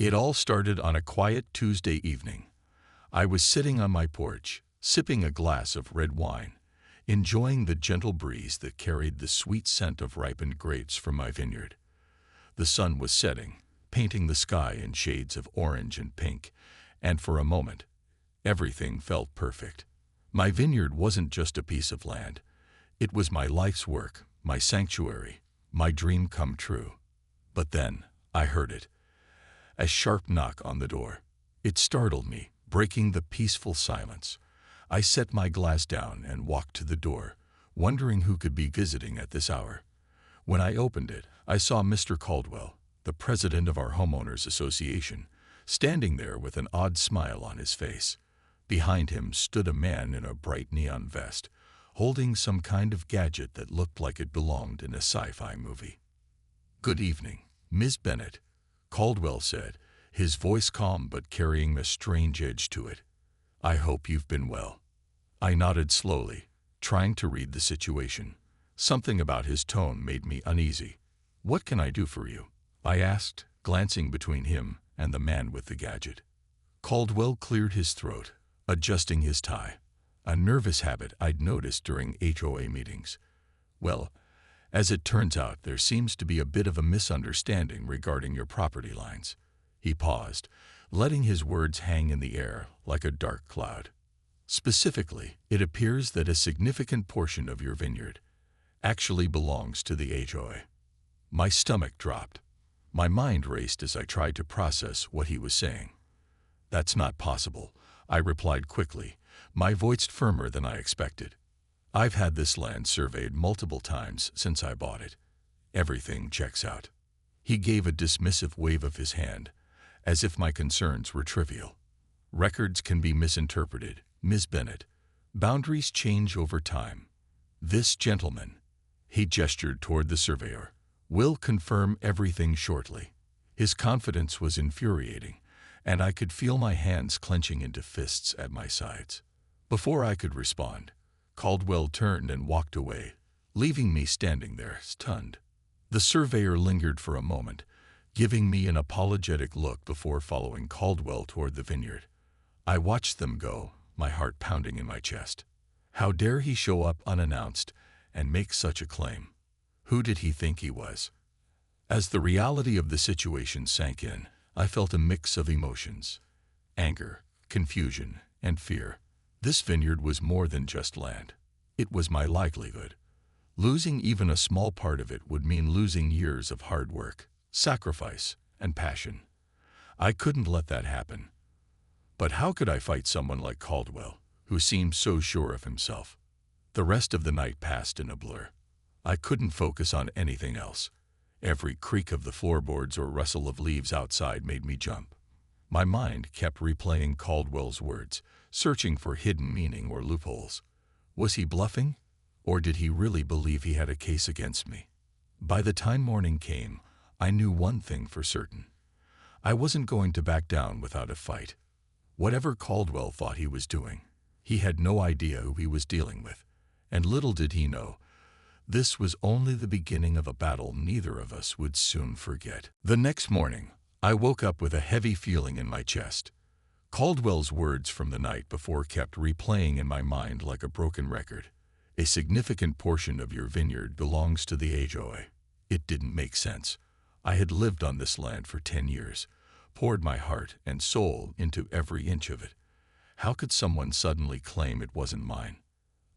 It all started on a quiet Tuesday evening. I was sitting on my porch, sipping a glass of red wine, enjoying the gentle breeze that carried the sweet scent of ripened grapes from my vineyard. The sun was setting, painting the sky in shades of orange and pink, and for a moment, everything felt perfect. My vineyard wasn't just a piece of land. It was my life's work, my sanctuary, my dream come true. But then, I heard it. A sharp knock on the door. It startled me, breaking the peaceful silence. I set my glass down and walked to the door, wondering who could be visiting at this hour. When I opened it, I saw Mr. Caldwell, the president of our homeowners association, standing there with an odd smile on his face. Behind him stood a man in a bright neon vest, holding some kind of gadget that looked like it belonged in a sci-fi movie. "Good evening, Ms. Bennett," Caldwell said, his voice calm but carrying a strange edge to it. "I hope you've been well." I nodded slowly, trying to read the situation. Something about his tone made me uneasy. "What can I do for you?" I asked, glancing between him and the man with the gadget. Caldwell cleared his throat, adjusting his tie, a nervous habit I'd noticed during HOA meetings. "Well, as it turns out, there seems to be a bit of a misunderstanding regarding your property lines." He paused, letting his words hang in the air like a dark cloud. "Specifically, it appears that a significant portion of your vineyard actually belongs to the HOA." My stomach dropped. My mind raced as I tried to process what he was saying. "That's not possible," I replied quickly, my voice firmer than I expected. "I've had this land surveyed multiple times since I bought it. Everything checks out." He gave a dismissive wave of his hand, as if my concerns were trivial. "Records can be misinterpreted, Ms. Bennett. Boundaries change over time. This gentleman," he gestured toward the surveyor, "will confirm everything shortly." His confidence was infuriating, and I could feel my hands clenching into fists at my sides. Before I could respond, Caldwell turned and walked away, leaving me standing there, stunned. The surveyor lingered for a moment, giving me an apologetic look before following Caldwell toward the vineyard. I watched them go, my heart pounding in my chest. How dare he show up unannounced and make such a claim? Who did he think he was? As the reality of the situation sank in, I felt a mix of emotions: anger, confusion, and fear. This vineyard was more than just land. It was my livelihood. Losing even a small part of it would mean losing years of hard work, sacrifice, and passion. I couldn't let that happen. But how could I fight someone like Caldwell, who seemed so sure of himself? The rest of the night passed in a blur. I couldn't focus on anything else. Every creak of the floorboards or rustle of leaves outside made me jump. My mind kept replaying Caldwell's words, searching for hidden meaning or loopholes. Was he bluffing? Or did he really believe he had a case against me? By the time morning came, I knew one thing for certain. I wasn't going to back down without a fight. Whatever Caldwell thought he was doing, he had no idea who he was dealing with. And little did he know, this was only the beginning of a battle neither of us would soon forget. The next morning, I woke up with a heavy feeling in my chest. Caldwell's words from the night before kept replaying in my mind like a broken record. A significant portion of your vineyard belongs to the HOA. It didn't make sense. I had lived on this land for 10 years, poured my heart and soul into every inch of it. How could someone suddenly claim it wasn't mine?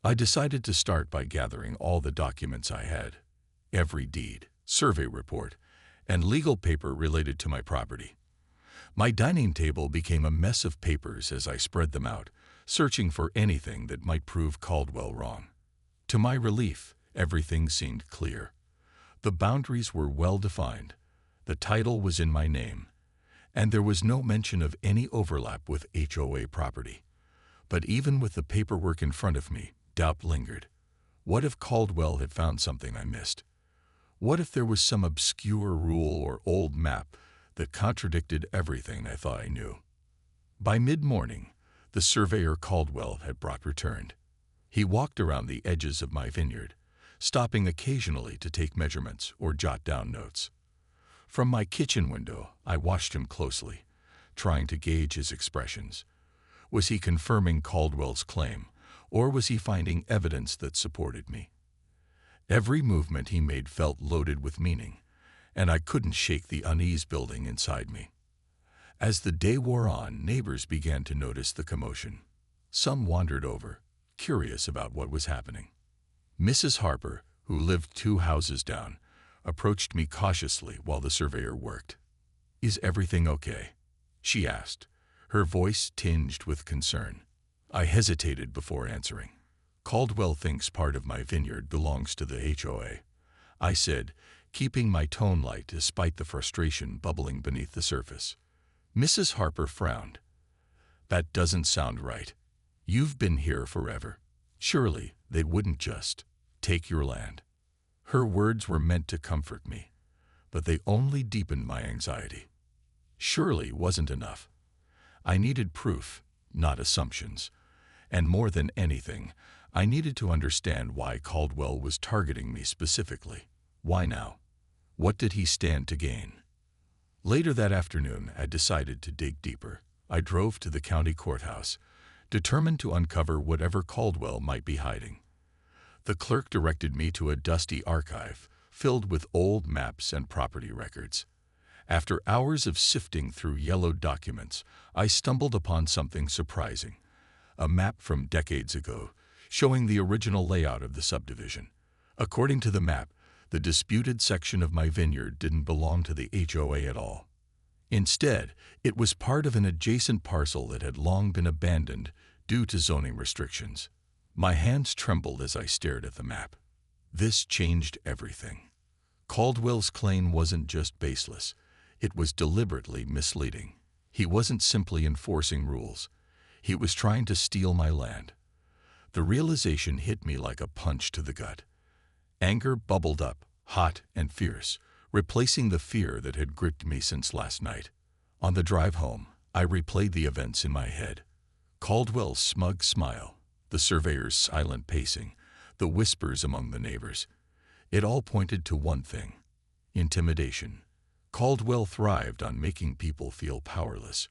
I decided to start by gathering all the documents I had. Every deed, survey report, and legal paper related to my property. My dining table became a mess of papers as I spread them out, searching for anything that might prove Caldwell wrong. To my relief, everything seemed clear. The boundaries were well defined, the title was in my name, and there was no mention of any overlap with HOA property. But even with the paperwork in front of me, doubt lingered. What if Caldwell had found something I missed? What if there was some obscure rule or old map that contradicted everything I thought I knew? By mid-morning, the surveyor Caldwell had brought returned. He walked around the edges of my vineyard, stopping occasionally to take measurements or jot down notes. From my kitchen window, I watched him closely, trying to gauge his expressions. Was he confirming Caldwell's claim, or was he finding evidence that supported me? Every movement he made felt loaded with meaning, and I couldn't shake the unease building inside me. As the day wore on, neighbors began to notice the commotion. Some wandered over, curious about what was happening. Mrs. Harper, who lived 2 houses down, approached me cautiously while the surveyor worked. "Is everything okay?" she asked, her voice tinged with concern. I hesitated before answering. "Caldwell thinks part of my vineyard belongs to the HOA," I said, keeping my tone light despite the frustration bubbling beneath the surface. Mrs. Harper frowned. "That doesn't sound right. You've been here forever. Surely they wouldn't just take your land." Her words were meant to comfort me, but they only deepened my anxiety. Surely wasn't enough. I needed proof, not assumptions. And more than anything, I needed to understand why Caldwell was targeting me specifically. Why now? What did he stand to gain? Later that afternoon, I decided to dig deeper. I drove to the county courthouse, determined to uncover whatever Caldwell might be hiding. The clerk directed me to a dusty archive filled with old maps and property records. After hours of sifting through yellowed documents, I stumbled upon something surprising. A map from decades ago, showing the original layout of the subdivision. According to the map, the disputed section of my vineyard didn't belong to the HOA at all. Instead, it was part of an adjacent parcel that had long been abandoned due to zoning restrictions. My hands trembled as I stared at the map. This changed everything. Caldwell's claim wasn't just baseless, it was deliberately misleading. He wasn't simply enforcing rules. He was trying to steal my land. The realization hit me like a punch to the gut. Anger bubbled up, hot and fierce, replacing the fear that had gripped me since last night. On the drive home, I replayed the events in my head. Caldwell's smug smile, the surveyor's silent pacing, the whispers among the neighbors. It all pointed to one thing: intimidation. Caldwell thrived on making people feel powerless,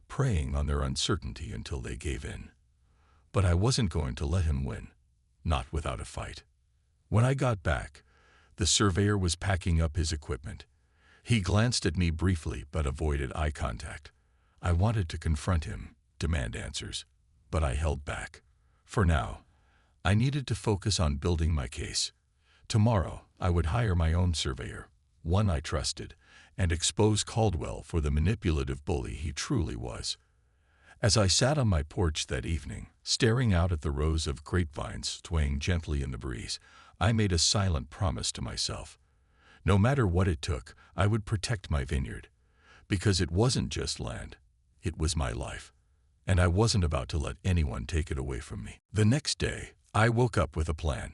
preying on their uncertainty until they gave in. But I wasn't going to let him win, not without a fight. When I got back, the surveyor was packing up his equipment. He glanced at me briefly but avoided eye contact. I wanted to confront him, demand answers, but I held back. For now, I needed to focus on building my case. Tomorrow, I would hire my own surveyor, one I trusted, and expose Caldwell for the manipulative bully he truly was. As I sat on my porch that evening, staring out at the rows of grapevines swaying gently in the breeze, I made a silent promise to myself. No matter what it took, I would protect my vineyard. Because it wasn't just land, it was my life. And I wasn't about to let anyone take it away from me. The next day, I woke up with a plan.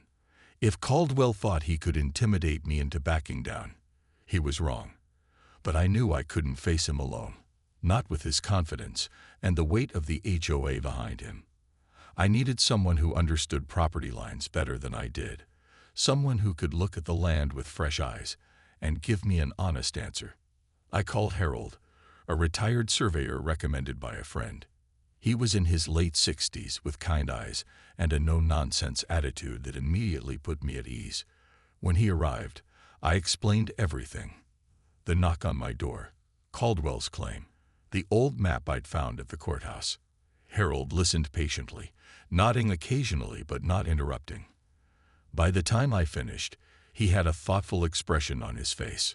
If Caldwell thought he could intimidate me into backing down, he was wrong. But I knew I couldn't face him alone, not with his confidence and the weight of the HOA behind him. I needed someone who understood property lines better than I did, someone who could look at the land with fresh eyes and give me an honest answer. I called Harold, a retired surveyor recommended by a friend. He was in his late 60s with kind eyes and a no-nonsense attitude that immediately put me at ease. When he arrived, I explained everything. The knock on my door, Caldwell's claim, the old map I'd found at the courthouse. Harold listened patiently, nodding occasionally but not interrupting. By the time I finished, he had a thoughtful expression on his face.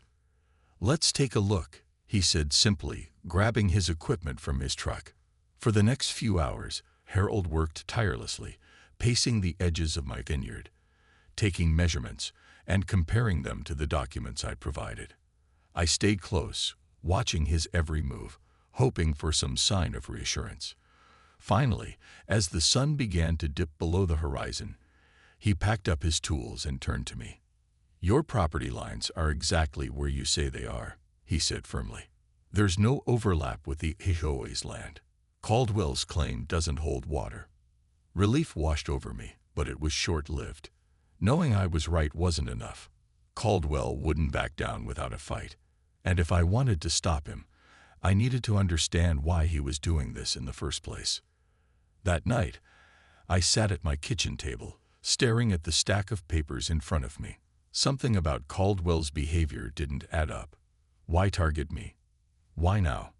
"Let's take a look," he said simply, grabbing his equipment from his truck. For the next few hours, Harold worked tirelessly, pacing the edges of my vineyard, taking measurements, and comparing them to the documents I'd provided. I stayed close, watching his every move, hoping for some sign of reassurance. Finally, as the sun began to dip below the horizon, he packed up his tools and turned to me. "Your property lines are exactly where you say they are," he said firmly. "There's no overlap with the HOA's land. Caldwell's claim doesn't hold water." Relief washed over me, but it was short-lived. Knowing I was right wasn't enough. Caldwell wouldn't back down without a fight. And if I wanted to stop him, I needed to understand why he was doing this in the first place. That night, I sat at my kitchen table, staring at the stack of papers in front of me. Something about Caldwell's behavior didn't add up. Why target me? Why now?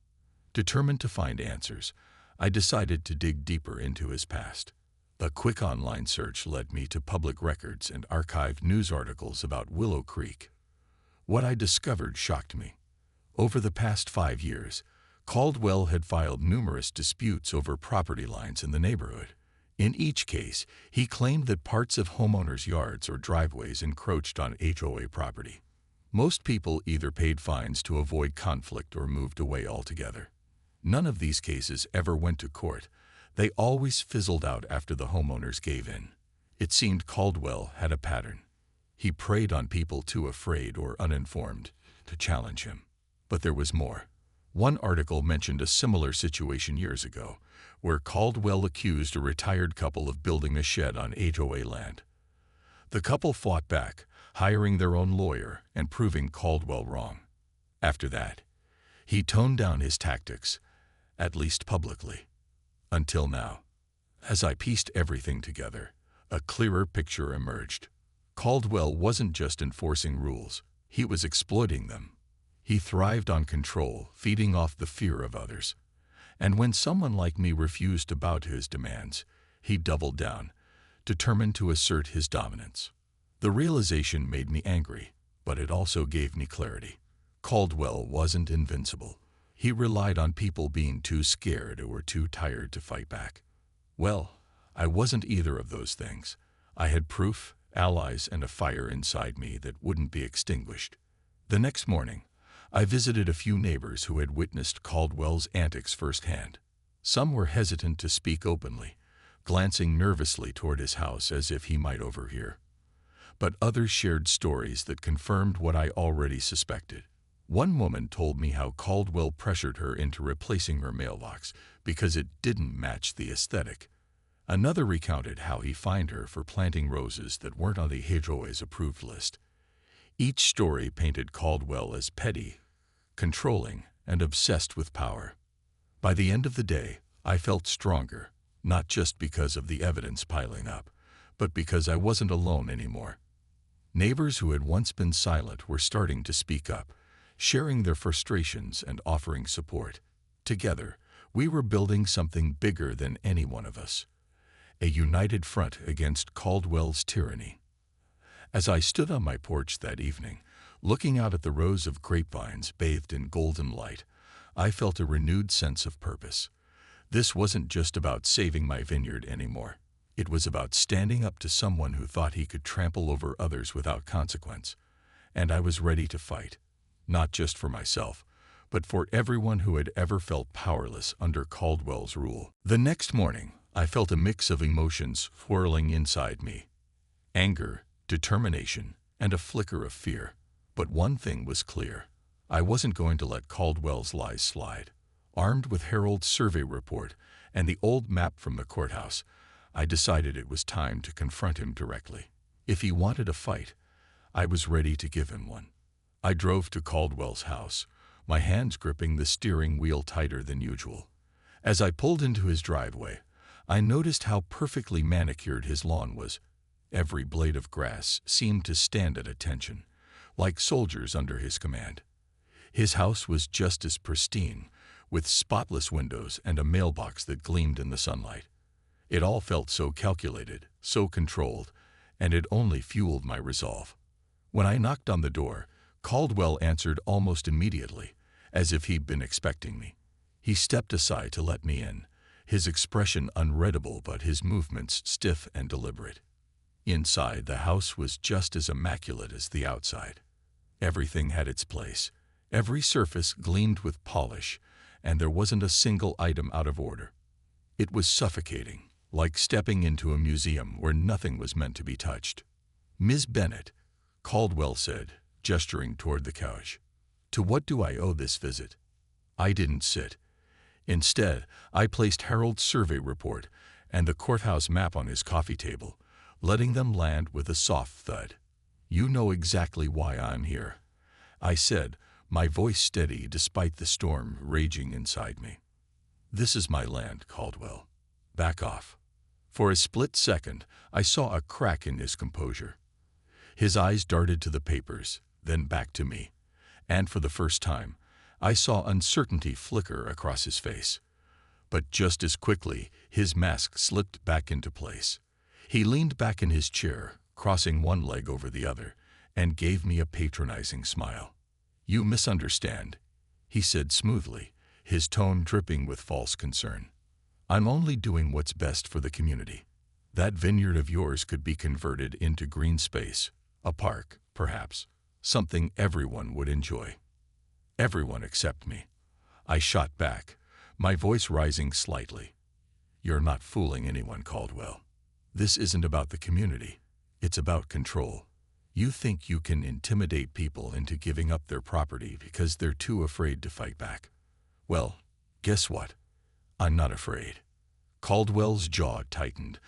Determined to find answers, I decided to dig deeper into his past. A quick online search led me to public records and archived news articles about Willow Creek. What I discovered shocked me. Over the past 5 years, Caldwell had filed numerous disputes over property lines in the neighborhood. In each case, he claimed that parts of homeowners' yards or driveways encroached on HOA property. Most people either paid fines to avoid conflict or moved away altogether. None of these cases ever went to court. They always fizzled out after the homeowners gave in. It seemed Caldwell had a pattern. He preyed on people too afraid or uninformed to challenge him. But there was more. One article mentioned a similar situation years ago, where Caldwell accused a retired couple of building a shed on HOA land. The couple fought back, hiring their own lawyer and proving Caldwell wrong. After that, he toned down his tactics, at least publicly. Until now. As I pieced everything together, a clearer picture emerged. Caldwell wasn't just enforcing rules, he was exploiting them. He thrived on control, feeding off the fear of others. And when someone like me refused to bow to his demands, he doubled down, determined to assert his dominance. The realization made me angry, but it also gave me clarity. Caldwell wasn't invincible. He relied on people being too scared or too tired to fight back. Well, I wasn't either of those things. I had proof, allies, and a fire inside me that wouldn't be extinguished. The next morning, I visited a few neighbors who had witnessed Caldwell's antics firsthand. Some were hesitant to speak openly, glancing nervously toward his house as if he might overhear. But others shared stories that confirmed what I already suspected. One woman told me how Caldwell pressured her into replacing her mailbox because it didn't match the aesthetic. Another recounted how he fined her for planting roses that weren't on the HOA's approved list. Each story painted Caldwell as petty, controlling, and obsessed with power. By the end of the day, I felt stronger, not just because of the evidence piling up, but because I wasn't alone anymore. Neighbors who had once been silent were starting to speak up, sharing their frustrations and offering support. Together, we were building something bigger than any one of us. A united front against Caldwell's tyranny. As I stood on my porch that evening, looking out at the rows of grapevines bathed in golden light, I felt a renewed sense of purpose. This wasn't just about saving my vineyard anymore. It was about standing up to someone who thought he could trample over others without consequence. And I was ready to fight, not just for myself, but for everyone who had ever felt powerless under Caldwell's rule. The next morning, I felt a mix of emotions swirling inside me. Anger, determination, and a flicker of fear. But one thing was clear. I wasn't going to let Caldwell's lies slide. Armed with Harold's survey report and the old map from the courthouse, I decided it was time to confront him directly. If he wanted a fight, I was ready to give him one. I drove to Caldwell's house, my hands gripping the steering wheel tighter than usual. As I pulled into his driveway, I noticed how perfectly manicured his lawn was. Every blade of grass seemed to stand at attention, like soldiers under his command. His house was just as pristine, with spotless windows and a mailbox that gleamed in the sunlight. It all felt so calculated, so controlled, and it only fueled my resolve. When I knocked on the door, Caldwell answered almost immediately, as if he'd been expecting me. He stepped aside to let me in, his expression unreadable but his movements stiff and deliberate. Inside, the house was just as immaculate as the outside. Everything had its place. Every surface gleamed with polish, and there wasn't a single item out of order. It was suffocating, like stepping into a museum where nothing was meant to be touched. "Ms. Bennett," Caldwell said, gesturing toward the couch. "To what do I owe this visit?" I didn't sit. Instead, I placed Harold's survey report and the courthouse map on his coffee table, letting them land with a soft thud. "You know exactly why I'm here," I said, my voice steady despite the storm raging inside me. "This is my land, Caldwell. Back off." For a split second, I saw a crack in his composure. His eyes darted to the papers, then back to me, and for the first time, I saw uncertainty flicker across his face. But just as quickly, his mask slipped back into place. He leaned back in his chair, crossing one leg over the other, and gave me a patronizing smile. "You misunderstand," he said smoothly, his tone dripping with false concern. "I'm only doing what's best for the community. That vineyard of yours could be converted into green space, a park, perhaps, something everyone would enjoy." "Everyone except me," I shot back, my voice rising slightly. "You're not fooling anyone, Caldwell. This isn't about the community. It's about control. You think you can intimidate people into giving up their property because they're too afraid to fight back. Well, guess what? I'm not afraid." Caldwell's jaw tightened,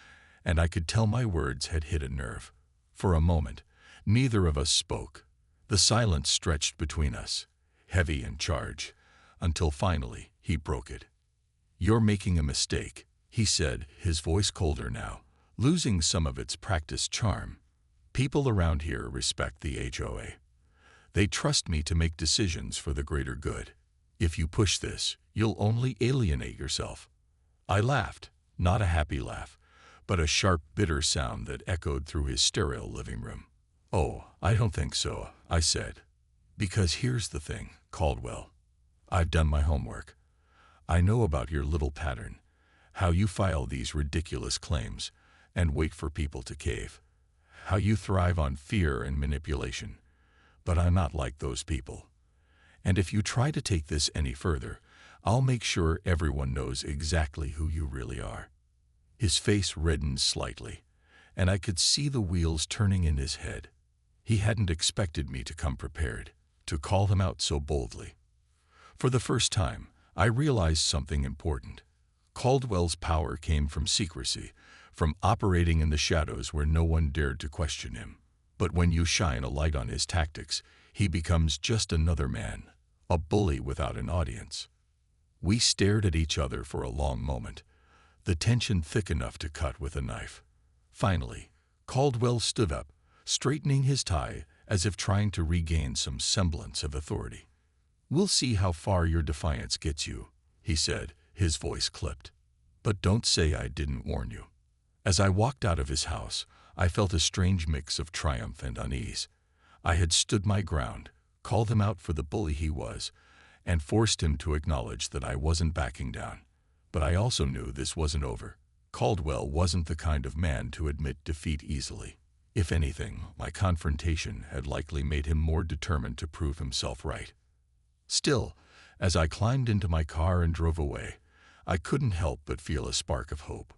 and I could tell my words had hit a nerve. For a moment, neither of us spoke. The silence stretched between us, heavy and charged, until finally he broke it. "You're making a mistake," he said, his voice colder now, losing some of its practiced charm. "People around here respect the HOA. They trust me to make decisions for the greater good. If you push this, you'll only alienate yourself." I laughed, not a happy laugh, but a sharp, bitter sound that echoed through his sterile living room. "Oh, I don't think so," I said. "Because here's the thing, Caldwell. I've done my homework. I know about your little pattern, how you file these ridiculous claims and wait for people to cave, how you thrive on fear and manipulation. But I'm not like those people. And if you try to take this any further, I'll make sure everyone knows exactly who you really are." His face reddened slightly, and I could see the wheels turning in his head. He hadn't expected me to come prepared, to call him out so boldly. For the first time, I realized something important. Caldwell's power came from secrecy, from operating in the shadows where no one dared to question him. But when you shine a light on his tactics, he becomes just another man, a bully without an audience. We stared at each other for a long moment, the tension thick enough to cut with a knife. Finally, Caldwell stood up, straightening his tie as if trying to regain some semblance of authority. "We'll see how far your defiance gets you," he said, his voice clipped. "But don't say I didn't warn you." As I walked out of his house, I felt a strange mix of triumph and unease. I had stood my ground, called him out for the bully he was, and forced him to acknowledge that I wasn't backing down. But I also knew this wasn't over. Caldwell wasn't the kind of man to admit defeat easily. If anything, my confrontation had likely made him more determined to prove himself right. Still, as I climbed into my car and drove away, I couldn't help but feel a spark of hope.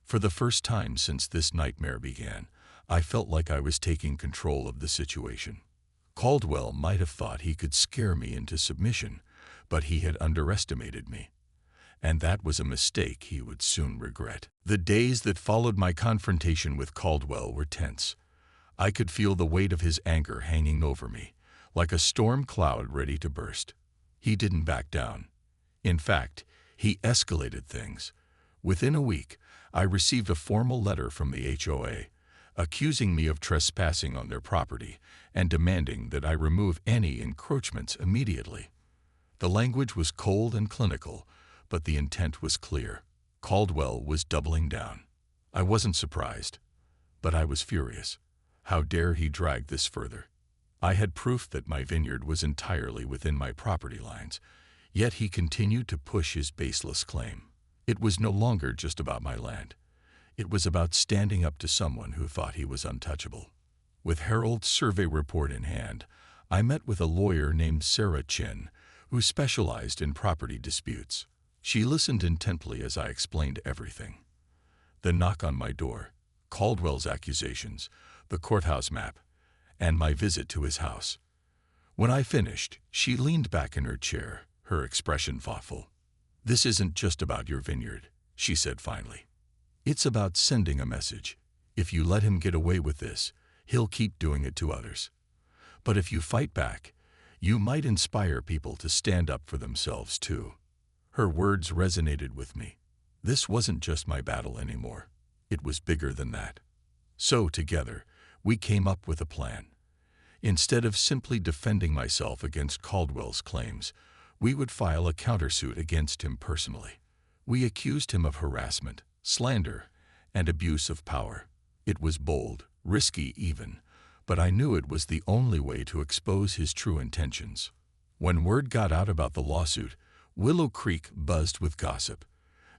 For the first time since this nightmare began, I felt like I was taking control of the situation. Caldwell might have thought he could scare me into submission, but he had underestimated me. And that was a mistake he would soon regret. The days that followed my confrontation with Caldwell were tense. I could feel the weight of his anger hanging over me, like a storm cloud ready to burst. He didn't back down. In fact, he escalated things. Within a week, I received a formal letter from the HOA, accusing me of trespassing on their property and demanding that I remove any encroachments immediately. The language was cold and clinical, but the intent was clear. Caldwell was doubling down. I wasn't surprised, but I was furious. How dare he drag this further? I had proof that my vineyard was entirely within my property lines, yet he continued to push his baseless claim. It was no longer just about my land. It was about standing up to someone who thought he was untouchable. With Harold's survey report in hand, I met with a lawyer named Sarah Chin, who specialized in property disputes. She listened intently as I explained everything. The knock on my door, Caldwell's accusations, the courthouse map, and my visit to his house. When I finished, she leaned back in her chair, her expression thoughtful. "This isn't just about your vineyard," she said finally. "It's about sending a message. If you let him get away with this, he'll keep doing it to others. But if you fight back, You might inspire people to stand up for themselves too." Her words resonated with me. This wasn't just my battle anymore. It was bigger than that. So together, we came up with a plan. Instead of simply defending myself against Caldwell's claims, we would file a countersuit against him personally. We accused him of harassment, slander, and abuse of power. It was bold, risky even, but I knew it was the only way to expose his true intentions. When word got out about the lawsuit, Willow Creek buzzed with gossip.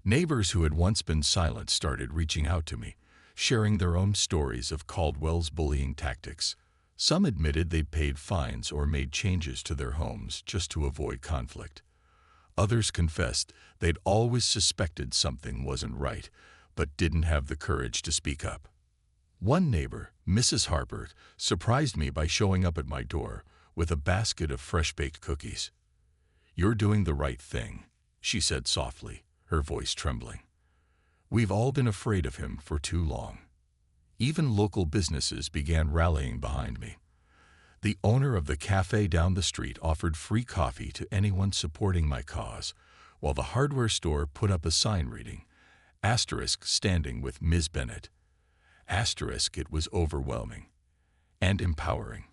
Neighbors who had once been silent started reaching out to me, sharing their own stories of Caldwell's bullying tactics. Some admitted they'd paid fines or made changes to their homes just to avoid conflict. Others confessed they'd always suspected something wasn't right, but didn't have the courage to speak up. One neighbor, Mrs. Harper, surprised me by showing up at my door with a basket of fresh-baked cookies. "You're doing the right thing," she said softly, her voice trembling. "We've all been afraid of him for too long." Even local businesses began rallying behind me. The owner of the cafe down the street offered free coffee to anyone supporting my cause, while the hardware store put up a sign reading, * standing with Ms. Bennett. It was overwhelming and empowering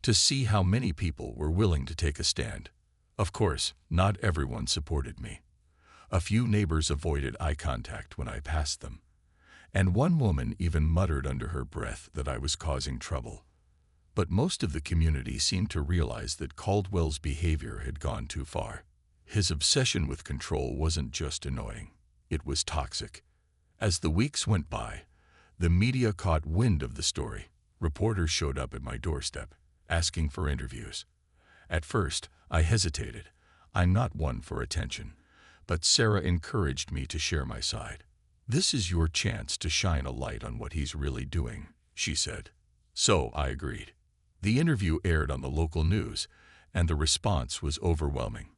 to see how many people were willing to take a stand. Of course, not everyone supported me. A few neighbors avoided eye contact when I passed them, and one woman even muttered under her breath that I was causing trouble. But most of the community seemed to realize that Caldwell's behavior had gone too far. His obsession with control wasn't just annoying, it was toxic. As the weeks went by, the media caught wind of the story. Reporters showed up at my doorstep, asking for interviews. At first, I hesitated. I'm not one for attention. But Sarah encouraged me to share my side. "This is your chance to shine a light on what he's really doing," she said. So I agreed. The interview aired on the local news, and the response was overwhelming.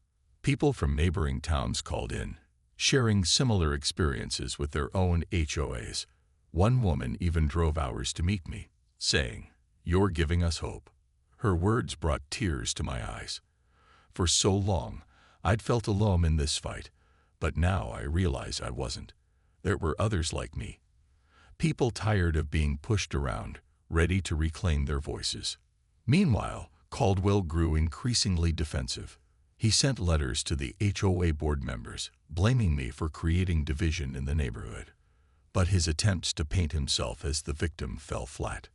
People from neighboring towns called in, sharing similar experiences with their own HOAs. One woman even drove hours to meet me, saying, "You're giving us hope." Her words brought tears to my eyes. For so long, I'd felt alone in this fight, but now I realize I wasn't. There were others like me. People tired of being pushed around, ready to reclaim their voices. Meanwhile, Caldwell grew increasingly defensive. He sent letters to the HOA board members, blaming me for creating division in the neighborhood. But his attempts to paint himself as the victim fell flat.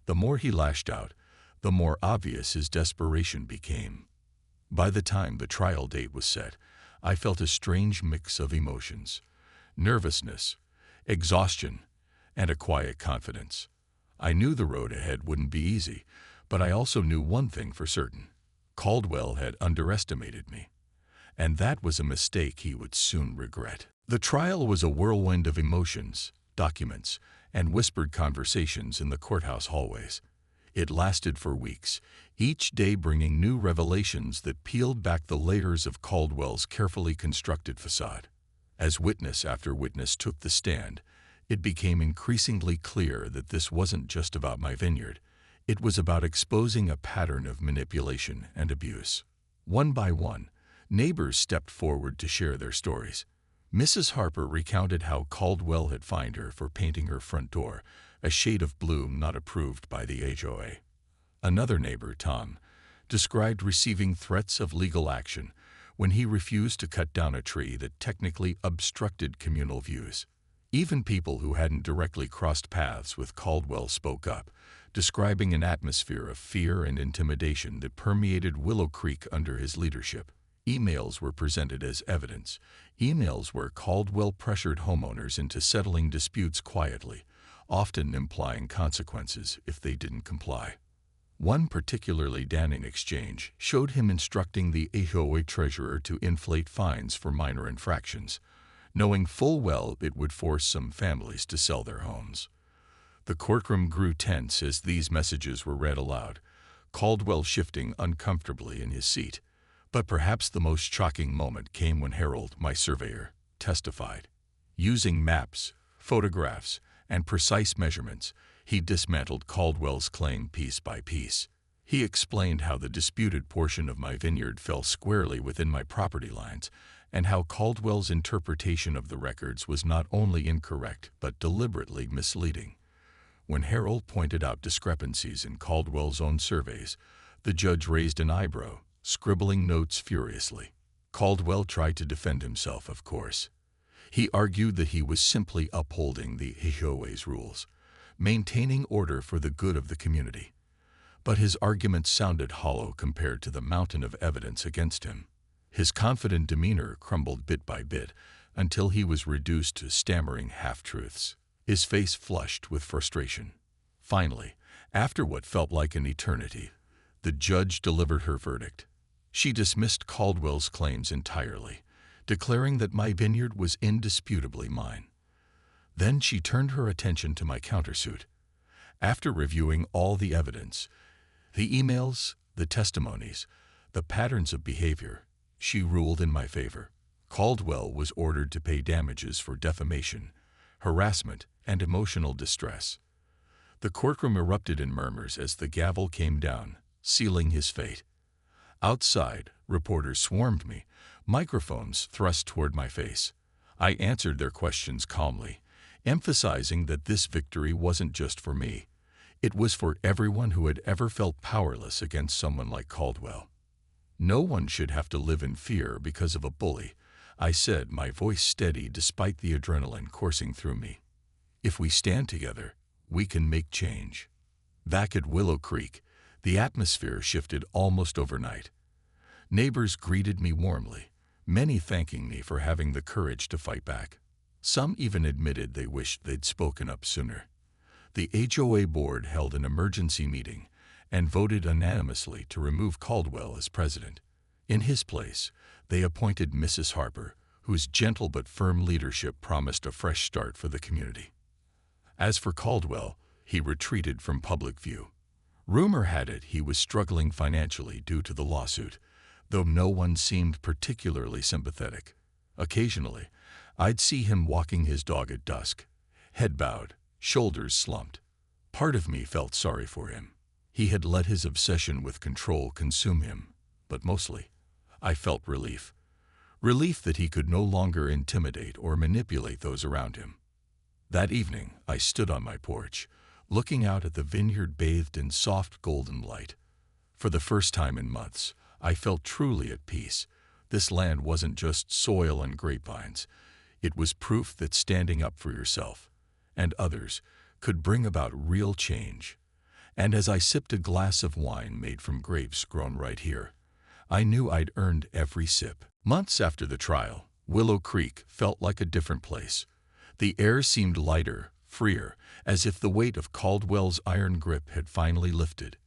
The more he lashed out, the more obvious his desperation became. By the time the trial date was set, I felt a strange mix of emotions: nervousness, exhaustion, and a quiet confidence. I knew the road ahead wouldn't be easy, but I also knew one thing for certain: Caldwell had underestimated me, and that was a mistake he would soon regret. The trial was a whirlwind of emotions, documents, and whispered conversations in the courthouse hallways. It lasted for weeks, each day bringing new revelations that peeled back the layers of Caldwell's carefully constructed facade. As witness after witness took the stand, it became increasingly clear that this wasn't just about my vineyard. It was about exposing a pattern of manipulation and abuse. One by one, neighbors stepped forward to share their stories. Mrs. Harper recounted how Caldwell had fined her for painting her front door a shade of blue not approved by the HOA. Another neighbor, Tom, described receiving threats of legal action when he refused to cut down a tree that technically obstructed communal views. Even people who hadn't directly crossed paths with Caldwell spoke up, describing an atmosphere of fear and intimidation that permeated Willow Creek under his leadership. Emails were presented as evidence, emails where Caldwell pressured homeowners into settling disputes quietly, often implying consequences if they didn't comply. One particularly damning exchange showed him instructing the HOA treasurer to inflate fines for minor infractions, knowing full well it would force some families to sell their homes. The courtroom grew tense as these messages were read aloud, Caldwell shifting uncomfortably in his seat. But perhaps the most shocking moment came when Harold, my surveyor, testified. Using maps, photographs, and precise measurements, he dismantled Caldwell's claim piece by piece. He explained how the disputed portion of my vineyard fell squarely within my property lines, and how Caldwell's interpretation of the records was not only incorrect but deliberately misleading. When Harold pointed out discrepancies in Caldwell's own surveys, the judge raised an eyebrow, scribbling notes furiously. Caldwell tried to defend himself, of course. He argued that he was simply upholding the HOA's rules, maintaining order for the good of the community. But his arguments sounded hollow compared to the mountain of evidence against him. His confident demeanor crumbled bit by bit until he was reduced to stammering half-truths. His face flushed with frustration. Finally, after what felt like an eternity, the judge delivered her verdict. She dismissed Caldwell's claims entirely, declaring that my vineyard was indisputably mine. Then she turned her attention to my countersuit. After reviewing all the evidence, the emails, the testimonies, the patterns of behavior, she ruled in my favor. Caldwell was ordered to pay damages for defamation, harassment, and emotional distress. The courtroom erupted in murmurs as the gavel came down, sealing his fate. Outside, reporters swarmed me, microphones thrust toward my face. I answered their questions calmly, emphasizing that this victory wasn't just for me. It was for everyone who had ever felt powerless against someone like Caldwell. No one should have to live in fear because of a bully, I said, my voice steady despite the adrenaline coursing through me. If we stand together, we can make change. Back at Willow Creek, the atmosphere shifted almost overnight. Neighbors greeted me warmly, many thanking me for having the courage to fight back. Some even admitted they wished they'd spoken up sooner. The HOA board held an emergency meeting and voted unanimously to remove Caldwell as president. In his place, they appointed Mrs. Harper, whose gentle but firm leadership promised a fresh start for the community. As for Caldwell, he retreated from public view. Rumor had it he was struggling financially due to the lawsuit, though no one seemed particularly sympathetic. Occasionally, I'd see him walking his dog at dusk, head bowed, shoulders slumped. Part of me felt sorry for him. He had let his obsession with control consume him, but mostly, I felt relief. Relief that he could no longer intimidate or manipulate those around him. That evening, I stood on my porch, looking out at the vineyard bathed in soft golden light. For the first time in months, I felt truly at peace. This land wasn't just soil and grapevines. It was proof that standing up for yourself and others could bring about real change. And as I sipped a glass of wine made from grapes grown right here, I knew I'd earned every sip. Months after the trial, Willow Creek felt like a different place. The air seemed lighter, freer, as if the weight of Caldwell's iron grip had finally lifted.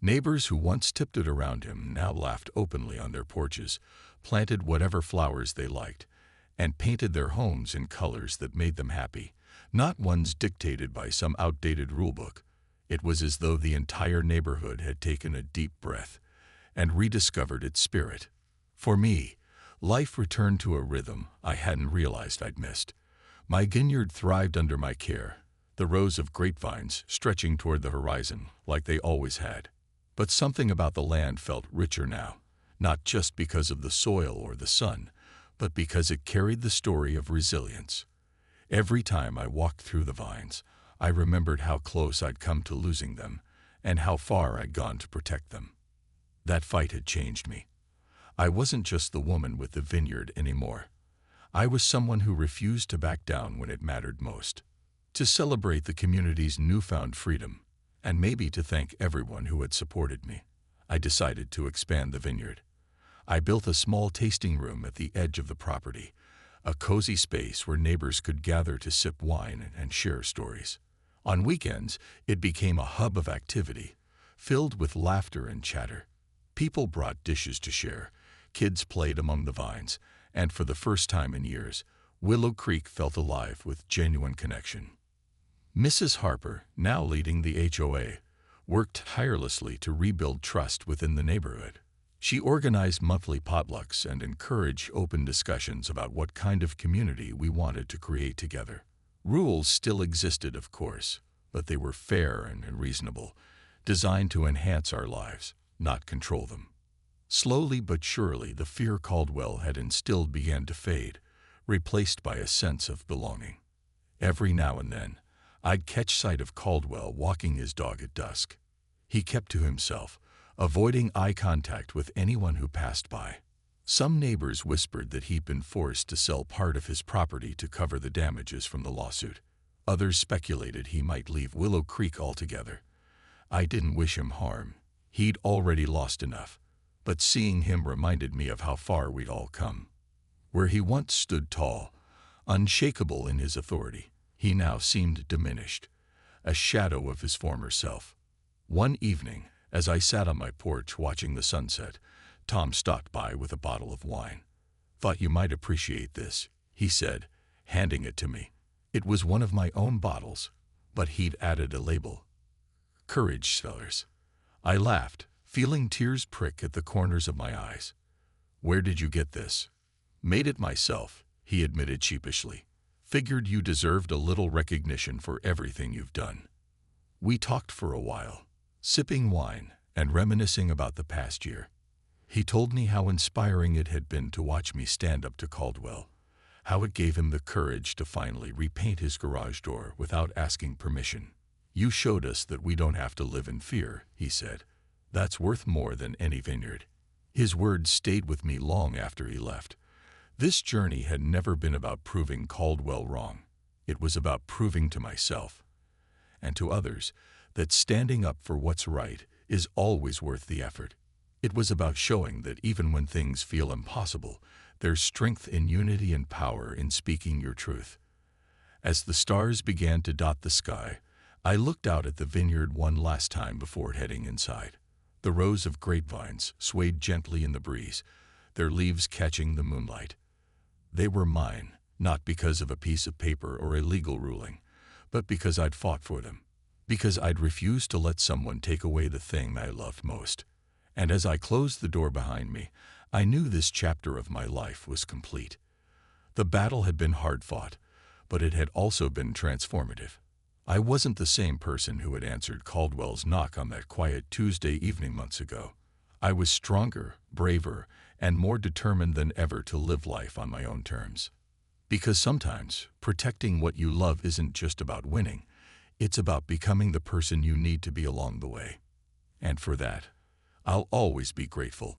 Neighbors who once tiptoed around him now laughed openly on their porches, planted whatever flowers they liked, and painted their homes in colors that made them happy, not ones dictated by some outdated rulebook. It was as though the entire neighborhood had taken a deep breath and rediscovered its spirit. For me, life returned to a rhythm I hadn't realized I'd missed. My vineyard thrived under my care, the rows of grapevines stretching toward the horizon like they always had. But something about the land felt richer now, not just because of the soil or the sun, but because it carried the story of resilience. Every time I walked through the vines, I remembered how close I'd come to losing them and how far I'd gone to protect them. That fight had changed me. I wasn't just the woman with the vineyard anymore. I was someone who refused to back down when it mattered most. To celebrate the community's newfound freedom, and maybe to thank everyone who had supported me, I decided to expand the vineyard. I built a small tasting room at the edge of the property, a cozy space where neighbors could gather to sip wine and share stories. On weekends, it became a hub of activity, filled with laughter and chatter. People brought dishes to share, kids played among the vines, and for the first time in years, Willow Creek felt alive with genuine connection. Mrs. Harper, now leading the HOA, worked tirelessly to rebuild trust within the neighborhood. She organized monthly potlucks and encouraged open discussions about what kind of community we wanted to create together. Rules still existed, of course, but they were fair and reasonable, designed to enhance our lives, not control them. Slowly but surely, the fear Caldwell had instilled began to fade, replaced by a sense of belonging. Every now and then, I'd catch sight of Caldwell walking his dog at dusk. He kept to himself, avoiding eye contact with anyone who passed by. Some neighbors whispered that he'd been forced to sell part of his property to cover the damages from the lawsuit. Others speculated he might leave Willow Creek altogether. I didn't wish him harm. He'd already lost enough. But seeing him reminded me of how far we'd all come. Where he once stood tall, unshakable in his authority, he now seemed diminished, a shadow of his former self. One evening, as I sat on my porch watching the sunset, Tom stopped by with a bottle of wine. "Thought you might appreciate this," he said, handing it to me. It was one of my own bottles, but he'd added a label. "Courage Cellars." I laughed, feeling tears prick at the corners of my eyes. "Where did you get this?" "Made it myself," he admitted sheepishly. "Figured you deserved a little recognition for everything you've done." We talked for a while, sipping wine and reminiscing about the past year. He told me how inspiring it had been to watch me stand up to Caldwell, how it gave him the courage to finally repaint his garage door without asking permission. "You showed us that we don't have to live in fear," he said. "That's worth more than any vineyard." His words stayed with me long after he left. This journey had never been about proving Caldwell wrong. It was about proving to myself and to others that standing up for what's right is always worth the effort. It was about showing that even when things feel impossible, there's strength in unity and power in speaking your truth. As the stars began to dot the sky, I looked out at the vineyard one last time before heading inside. The rows of grapevines swayed gently in the breeze, their leaves catching the moonlight. They were mine, not because of a piece of paper or a legal ruling, but because I'd fought for them, because I'd refused to let someone take away the thing I loved most. And as I closed the door behind me, I knew this chapter of my life was complete. The battle had been hard-fought, but it had also been transformative. I wasn't the same person who had answered Caldwell's knock on that quiet Tuesday evening months ago. I was stronger, braver, and more determined than ever to live life on my own terms. Because sometimes protecting what you love isn't just about winning, it's about becoming the person you need to be along the way. And for that, I'll always be grateful.